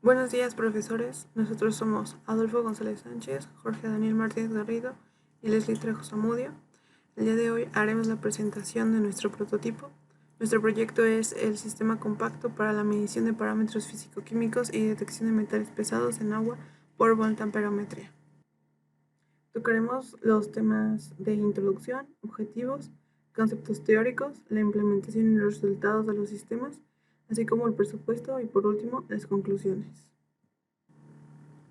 Buenos días, profesores. Nosotros somos Adolfo González Sánchez, Jorge Daniel Martínez Garrido y Leslie Trejo Zamudio. El día de hoy haremos la presentación de nuestro prototipo. Nuestro proyecto es el sistema compacto para la medición de parámetros físico-químicos y detección de metales pesados en agua por voltamperometría. Tocaremos los temas de introducción, objetivos, conceptos teóricos, la implementación y los resultados de los sistemas, así como el presupuesto y, por último, las conclusiones.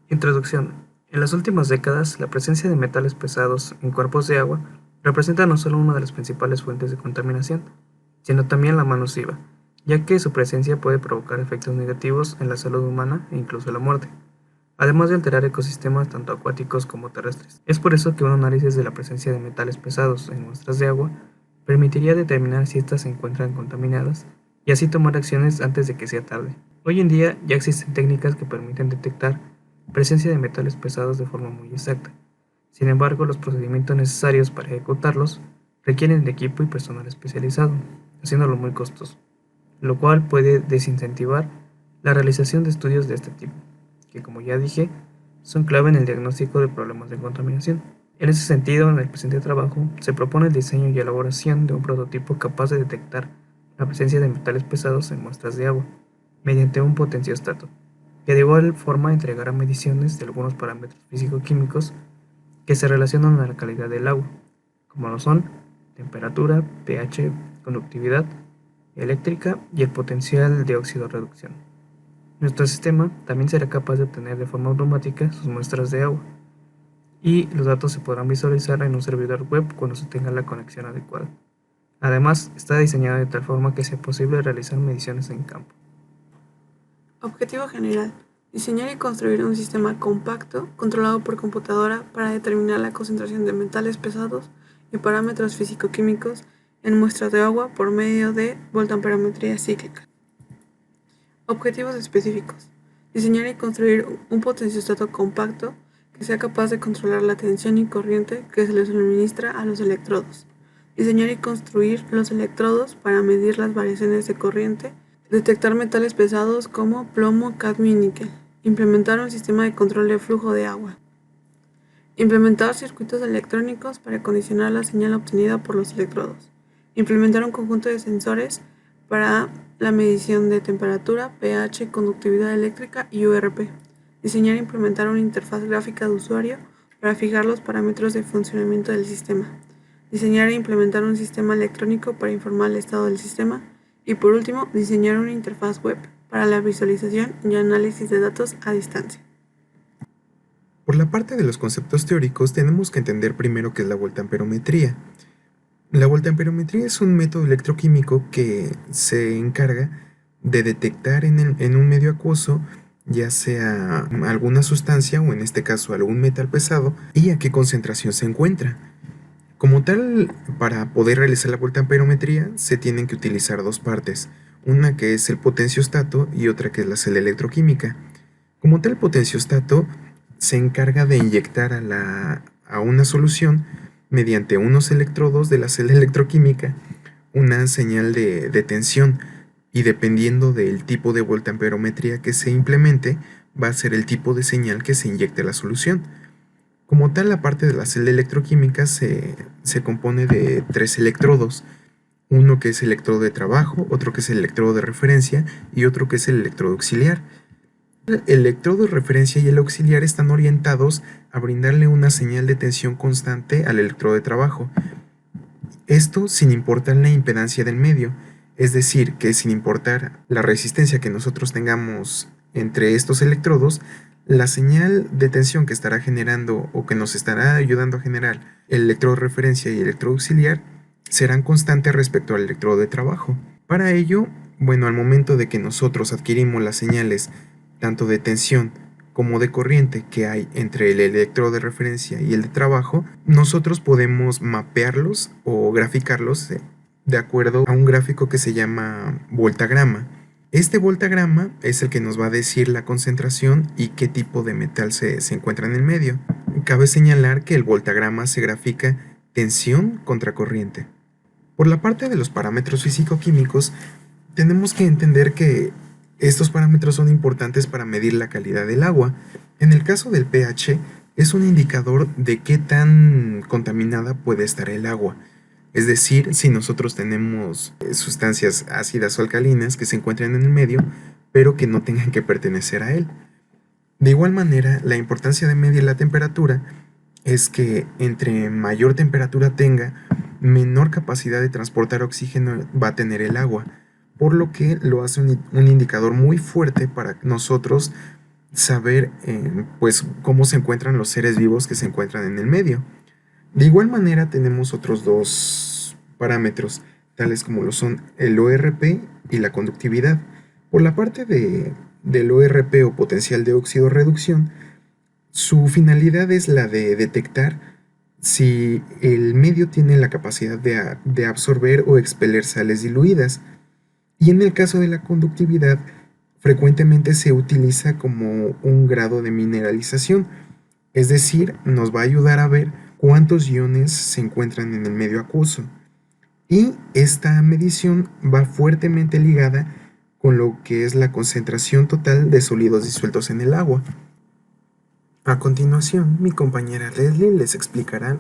Introducción. En las últimas décadas, la presencia de metales pesados en cuerpos de agua representa no solo una de las principales fuentes de contaminación, sino también la más nociva, ya que su presencia puede provocar efectos negativos en la salud humana e incluso la muerte, además de alterar ecosistemas tanto acuáticos como terrestres. Es por eso que un análisis de la presencia de metales pesados en muestras de agua permitiría determinar si éstas se encuentran contaminadas y así tomar acciones antes de que sea tarde. Hoy en día ya existen técnicas que permiten detectar presencia de metales pesados de forma muy exacta. Sin embargo, los procedimientos necesarios para ejecutarlos requieren de equipo y personal especializado, haciéndolo muy costoso, lo cual puede desincentivar la realización de estudios de este tipo, que como ya dije, son clave en el diagnóstico de problemas de contaminación. En ese sentido, en el presente trabajo, se propone el diseño y elaboración de un prototipo capaz de detectar la presencia de metales pesados en muestras de agua, mediante un potenciostato, que de igual forma entregará mediciones de algunos parámetros físico-químicos que se relacionan a la calidad del agua, como lo son temperatura, pH, conductividad eléctrica y el potencial de óxido-reducción. Nuestro sistema también será capaz de obtener de forma automática sus muestras de agua, y los datos se podrán visualizar en un servidor web cuando se tenga la conexión adecuada. Además, está diseñado de tal forma que sea posible realizar mediciones en campo. Objetivo general: diseñar y construir un sistema compacto controlado por computadora para determinar la concentración de metales pesados y parámetros físico-químicos en muestras de agua por medio de voltamperometría cíclica. Objetivos específicos: diseñar y construir un potenciostato compacto que sea capaz de controlar la tensión y corriente que se le suministra a los electrodos. Diseñar y construir los electrodos para medir las variaciones de corriente. Detectar metales pesados como plomo, cadmio y níquel. Implementar un sistema de control de flujo de agua. Implementar circuitos electrónicos para condicionar la señal obtenida por los electrodos. Implementar un conjunto de sensores para la medición de temperatura, pH, conductividad eléctrica y URP. Diseñar e implementar una interfaz gráfica de usuario para fijar los parámetros de funcionamiento del sistema. Diseñar e implementar un sistema electrónico para informar el estado del sistema. Y por último, diseñar una interfaz web para la visualización y análisis de datos a distancia. Por la parte de los conceptos teóricos, tenemos que entender primero qué es la voltamperometría. La voltamperometría es un método electroquímico que se encarga de detectar en un medio acuoso, ya sea alguna sustancia o en este caso algún metal pesado, y a qué concentración se encuentra. Como tal, para poder realizar la voltamperometría se tienen que utilizar dos partes, una que es el potenciostato y otra que es la celda electroquímica. Como tal, el potenciostato se encarga de inyectar a una solución mediante unos electrodos de la celda electroquímica una señal de tensión, y dependiendo del tipo de voltamperometría que se implemente, va a ser el tipo de señal que se inyecte a la solución. Como tal, la parte de la celda electroquímica se compone de tres electrodos, uno que es el electrodo de trabajo, otro que es el electrodo de referencia y otro que es el electrodo auxiliar. El electrodo de referencia y el auxiliar están orientados a brindarle una señal de tensión constante al electrodo de trabajo. Esto sin importar la impedancia del medio, es decir, que sin importar la resistencia que nosotros tengamos entre estos electrodos, la señal de tensión que estará generando o que nos estará ayudando a generar el electrodo de referencia y el electrodo auxiliar serán constantes respecto al electrodo de trabajo. Para ello, al momento de que nosotros adquirimos las señales tanto de tensión como de corriente que hay entre el electrodo de referencia y el de trabajo, nosotros podemos mapearlos o graficarlos de acuerdo a un gráfico que se llama voltagrama. Este voltagrama es el que nos va a decir la concentración y qué tipo de metal se encuentra en el medio. Cabe señalar que el voltagrama se grafica tensión contra corriente. Por la parte de los parámetros físico-químicos, tenemos que entender que Estos parámetros son importantes para medir la calidad del agua. En el caso del pH, es un indicador de qué tan contaminada puede estar el agua. Es decir, si nosotros tenemos sustancias ácidas o alcalinas que se encuentran en el medio, pero que no tengan que pertenecer a él. De igual manera, la importancia de medir la temperatura es que entre mayor temperatura tenga, menor capacidad de transportar oxígeno va a tener el agua, por lo que lo hace un indicador muy fuerte para nosotros saber pues cómo se encuentran los seres vivos que se encuentran en el medio. De igual manera tenemos otros dos parámetros, tales como lo son el ORP y la conductividad. Por la parte del ORP o potencial de óxido reducción, su finalidad es la de detectar si el medio tiene la capacidad de absorber o expeler sales diluidas. Y en el caso de la conductividad, frecuentemente se utiliza como un grado de mineralización, es decir, nos va a ayudar a ver cuántos iones se encuentran en el medio acuoso. Y esta medición va fuertemente ligada con lo que es la concentración total de sólidos disueltos en el agua. A continuación, mi compañera Leslie les explicará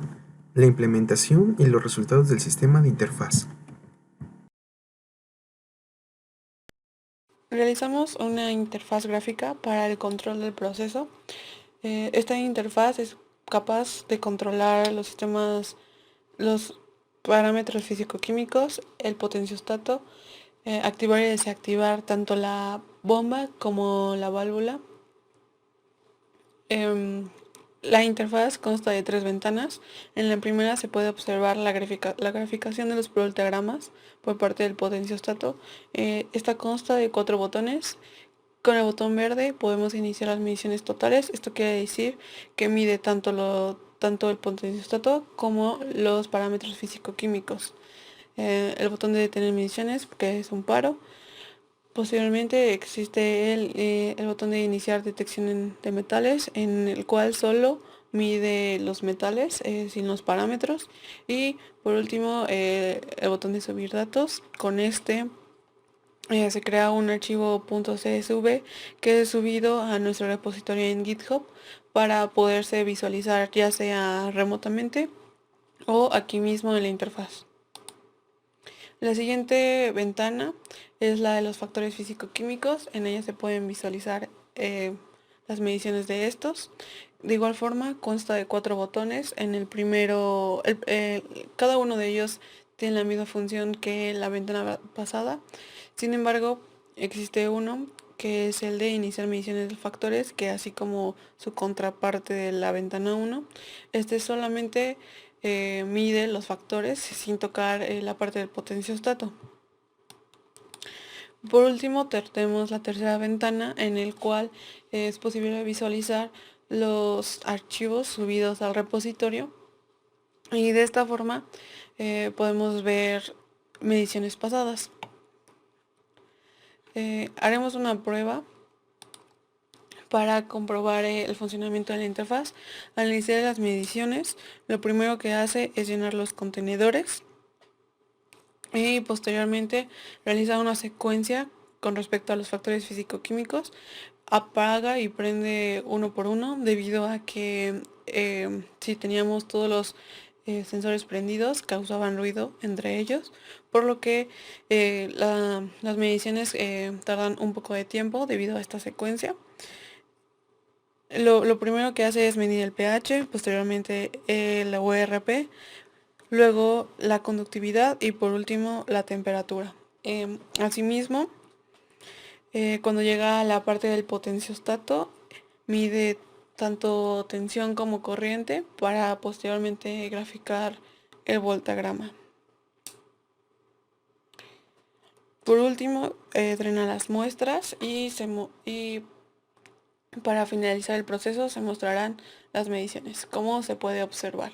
la implementación y los resultados del sistema de interfaz. Realizamos una interfaz gráfica para el control del proceso. Esta interfaz es capaz de controlar los parámetros físico-químicos, el potenciostato, activar y desactivar tanto la bomba como la válvula. La interfaz consta de 3 ventanas. En la primera se puede observar la graficación de los voltagramas por parte del potenciostato. Esta consta de 4 botones. Con el botón verde podemos iniciar las mediciones totales. Esto quiere decir que mide tanto el potenciostato como los parámetros físico-químicos. El botón de detener mediciones, que es un paro. Posteriormente existe el botón de iniciar detección de metales, en el cual solo mide los metales sin los parámetros. Y por último el botón de subir datos. Con este se crea un archivo .csv que es subido a nuestro repositorio en GitHub para poderse visualizar ya sea remotamente o aquí mismo en la interfaz. La siguiente ventana es la de los factores físico-químicos. En ella se pueden visualizar las mediciones de estos. De igual forma, consta de 4 botones. En el primero, cada uno de ellos tiene la misma función que la ventana pasada. Sin embargo, existe uno que es el de iniciar mediciones de factores, que así como su contraparte de la ventana 1, este solamente mide los factores sin tocar la parte del potenciostato. Por último, tenemos la tercera ventana en el cual es posible visualizar los archivos subidos al repositorio, y de esta forma podemos ver mediciones pasadas. Haremos una prueba para comprobar el funcionamiento de la interfaz. Al iniciar las mediciones, lo primero que hace es llenar los contenedores y posteriormente realiza una secuencia con respecto a los factores físico-químicos. Apaga y prende uno por uno debido a que si teníamos todos los sensores prendidos causaban ruido entre ellos, por lo que las mediciones tardan un poco de tiempo debido a esta secuencia. Lo primero que hace es medir el pH, posteriormente la ORP, luego la conductividad y por último la temperatura. Asimismo, cuando llega a la parte del potenciostato, mide tanto tensión como corriente para posteriormente graficar el voltagrama. Por último, drena las muestras y para finalizar el proceso se mostrarán las mediciones, como se puede observar.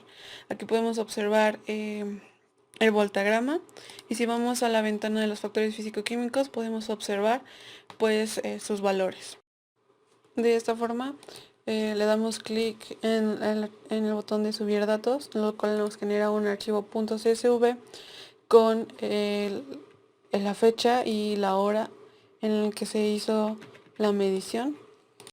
Aquí podemos observar el voltagrama, y si vamos a la ventana de los factores físico-químicos podemos observar pues sus valores. De esta forma le damos clic en el botón de subir datos, lo cual nos genera un archivo .csv con la fecha y la hora en el que se hizo la medición